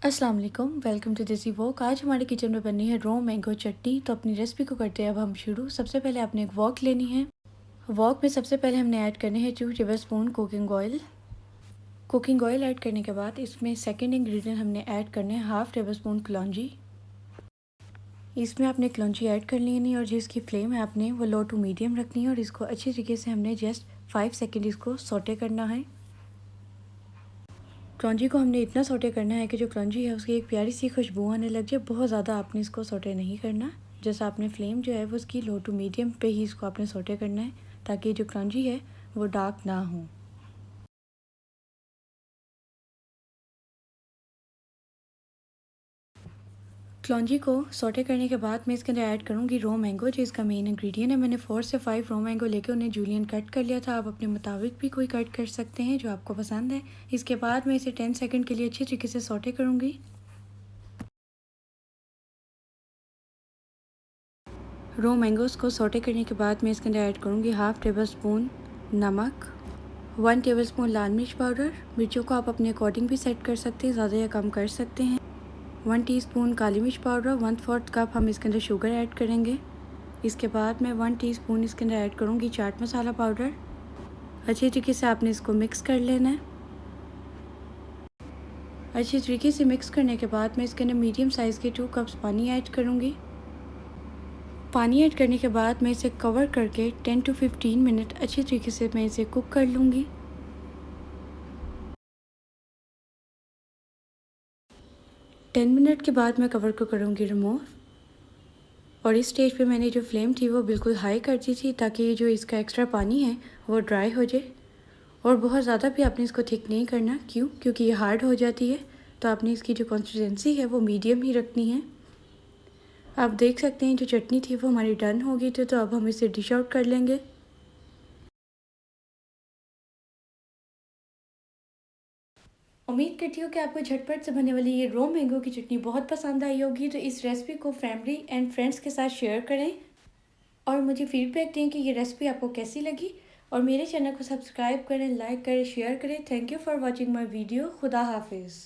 अस्सलाम वालेकुम, welcome to देसी वॉक। आज हमारे किचन में बननी है रॉ मैंगो चटनी। तो अपनी रेसिपी को करते हैं अब हम शुरू। सबसे पहले आपने एक वॉक लेनी है। वॉक में सबसे पहले हमने ऐड करने हैं 2 tablespoon cooking oil. Cooking oil add करने के बाद इसमें सेकंड इंग्रेडिएंट हमने ऐड करने हैं हाफ़ टेबलस्पून कलौंजी। इसमें आपने कलौंजी ऐड कर लेनी है और जिसकी फ्लेम है आपने वो लो टू मीडियम रखनी है और इसको अच्छी तरीके से हमने जस्ट 5 सेकेंड इसको सौटे करना है। कलौंजी को हमने इतना सौटे करना है कि जो कलौंजी है उसकी एक प्यारी सी खुशबू आने लग जाए। बहुत ज़्यादा आपने इसको सौटे नहीं करना। जैसा आपने फ्लेम जो है वो उसकी लो टू मीडियम पे ही इसको आपने सौटे करना है ताकि जो कलौंजी है वो डार्क ना हो। कलौंजी को सौटे करने के बाद मैं इसके अंदर ऐड करूँगी रॉ मैंगो, जो इसका मेन इंग्रेडिएंट है। मैंने 4 से 5 रॉ मैंगो लेके उन्हें जूलियन कट कर लिया था। आप अपने मुताबिक भी कोई कट कर सकते हैं जो आपको पसंद है। इसके बाद मैं इसे 10 सेकेंड के लिए अच्छी तरीके से सौटे करूँगी। रॉ मैंगोज़ को सौटे करने के बाद मैं इसके अंदर ऐड करूँगी हाफ़ टेबल स्पून नमक, 1 टेबलस्पून लाल मिर्च पाउडर। मिर्चों को आप अपने अकॉर्डिंग भी सेट कर सकते हैं, ज़्यादा या कम कर सकते हैं। 1 टीस्पून काली मिर्च पाउडर, 1/4 कप हम इसके अंदर शुगर ऐड करेंगे। इसके बाद मैं 1 टीस्पून इसके अंदर ऐड करूँगी चाट मसाला पाउडर। अच्छी तरीके से आपने इसको मिक्स कर लेना है। अच्छी तरीके से मिक्स करने के बाद मैं इसके अंदर मीडियम साइज़ के 2 कप्स पानी ऐड करूँगी। पानी ऐड करने के बाद मैं इसे कवर करके 10 टू 15 मिनट अच्छी तरीके से मैं इसे कुक कर लूँगी। 10 मिनट के बाद मैं कवर को करूँगी रिमूव और इस स्टेज पे मैंने जो फ्लेम थी वो बिल्कुल हाई कर दी थी ताकि जो इसका एक्स्ट्रा पानी है वो ड्राई हो जाए। और बहुत ज़्यादा भी आपने इसको थिक नहीं करना, क्योंकि ये हार्ड हो जाती है। तो आपने इसकी जो कंसिस्टेंसी है वो मीडियम ही रखनी है। आप देख सकते हैं जो चटनी थी वो हमारी डन हो गई थी। तो अब हम इसे डिश आउट कर लेंगे। उम्मीद करती हूँ कि आपको झटपट से बनने वाली ये रॉ मैंगो की चटनी बहुत पसंद आई होगी। तो इस रेसिपी को फैमिली एंड फ्रेंड्स के साथ शेयर करें और मुझे फीडबैक दें कि ये रेसिपी आपको कैसी लगी। और मेरे चैनल को सब्सक्राइब करें, लाइक करें, शेयर करें। Thank you for watching my video. खुदा हाफिज़।